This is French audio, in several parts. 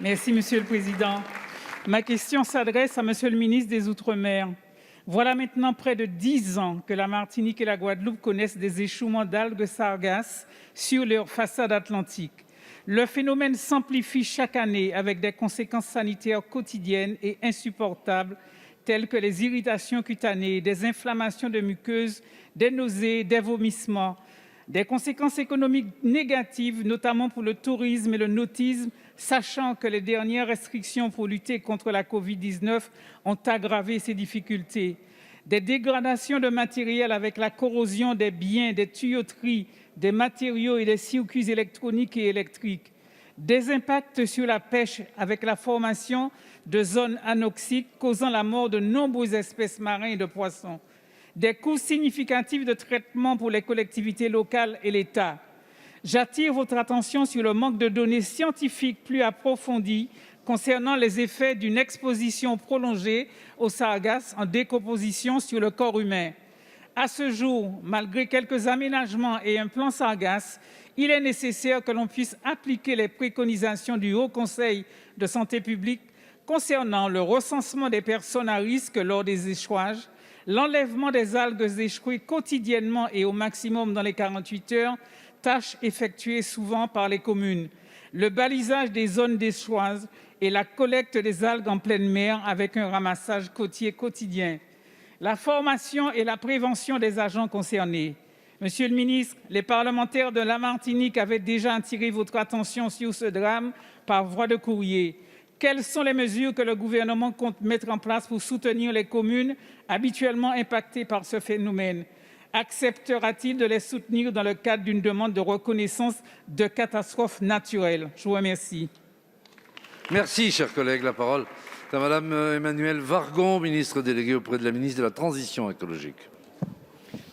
Merci, Monsieur le Président. Ma question s'adresse à Monsieur le ministre des Outre-mer. Voilà maintenant près de 10 ans que la Martinique et la Guadeloupe connaissent des échouements d'algues sargasses sur leur façade atlantique. Le phénomène s'amplifie chaque année avec des conséquences sanitaires quotidiennes et insupportables telles que les irritations cutanées, des inflammations de muqueuses, des nausées, des vomissements, des conséquences économiques négatives, notamment pour le tourisme et le nautisme, sachant que les dernières restrictions pour lutter contre la Covid-19 ont aggravé ces difficultés. Des dégradations de matériel avec la corrosion des biens, des tuyauteries, des matériaux et des circuits électroniques et électriques. Des impacts sur la pêche avec la formation de zones anoxiques causant la mort de nombreuses espèces marines et de poissons. Des coûts significatifs de traitement pour les collectivités locales et l'État. J'attire votre attention sur le manque de données scientifiques plus approfondies concernant les effets d'une exposition prolongée aux sargasses en décomposition sur le corps humain. À ce jour, malgré quelques aménagements et un plan sargasse, il est nécessaire que l'on puisse appliquer les préconisations du Haut Conseil de santé publique concernant le recensement des personnes à risque lors des échouages, l'enlèvement des algues échouées quotidiennement et au maximum dans les 48 heures, tâche effectuée souvent par les communes, le balisage des zones d'échouage et la collecte des algues en pleine mer avec un ramassage côtier quotidien, la formation et la prévention des agents concernés. Monsieur le ministre, les parlementaires de la Martinique avaient déjà attiré votre attention sur ce drame par voie de courrier. Quelles sont les mesures que le gouvernement compte mettre en place pour soutenir les communes habituellement impactées par ce phénomène? Acceptera-t-il de les soutenir dans le cadre d'une demande de reconnaissance de catastrophe naturelle? Je vous remercie. Merci, cher collègue. La parole est à Madame Emmanuelle Wargon, ministre déléguée auprès de la ministre de la Transition écologique.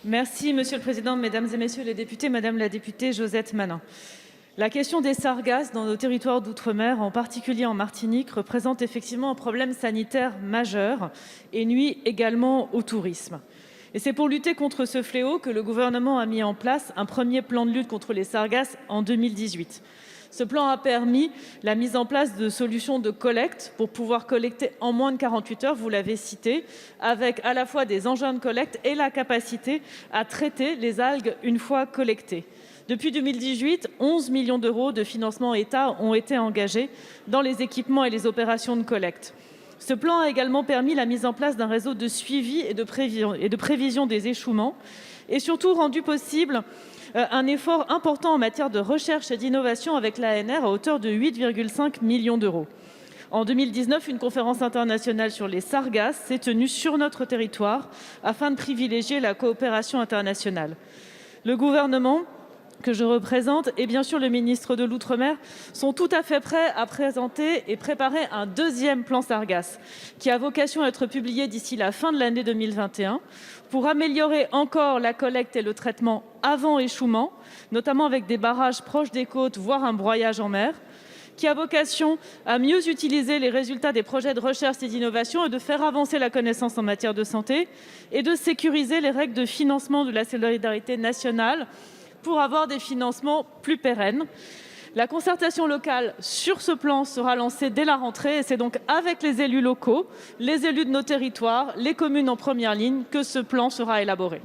Merci, Monsieur le Président, Mesdames et Messieurs les députés, Madame la députée Josette Manin. La question des sargasses dans nos territoires d'outre-mer, en particulier en Martinique, représente effectivement un problème sanitaire majeur et nuit également au tourisme. Et c'est pour lutter contre ce fléau que le gouvernement a mis en place un premier plan de lutte contre les sargasses en 2018. Ce plan a permis la mise en place de solutions de collecte pour pouvoir collecter en moins de 48 heures, vous l'avez cité, avec à la fois des engins de collecte et la capacité à traiter les algues une fois collectées. Depuis 2018, 11 millions d'euros de financement État ont été engagés dans les équipements et les opérations de collecte. Ce plan a également permis la mise en place d'un réseau de suivi et de prévision des échouements et surtout rendu possible un effort important en matière de recherche et d'innovation avec l'ANR à hauteur de 8,5 millions d'euros. En 2019, une conférence internationale sur les sargasses s'est tenue sur notre territoire afin de privilégier la coopération internationale. Le gouvernement que je représente et bien sûr le ministre de l'Outre-mer sont tout à fait prêts à présenter et préparer un deuxième plan sargasse qui a vocation à être publié d'ici la fin de l'année 2021 pour améliorer encore la collecte et le traitement avant échouement, notamment avec des barrages proches des côtes, voire un broyage en mer, qui a vocation à mieux utiliser les résultats des projets de recherche et d'innovation et de faire avancer la connaissance en matière de santé et de sécuriser les règles de financement de la solidarité nationale pour avoir des financements plus pérennes. La concertation locale sur ce plan sera lancée dès la rentrée et c'est donc avec les élus locaux, les élus de nos territoires, les communes en première ligne que ce plan sera élaboré.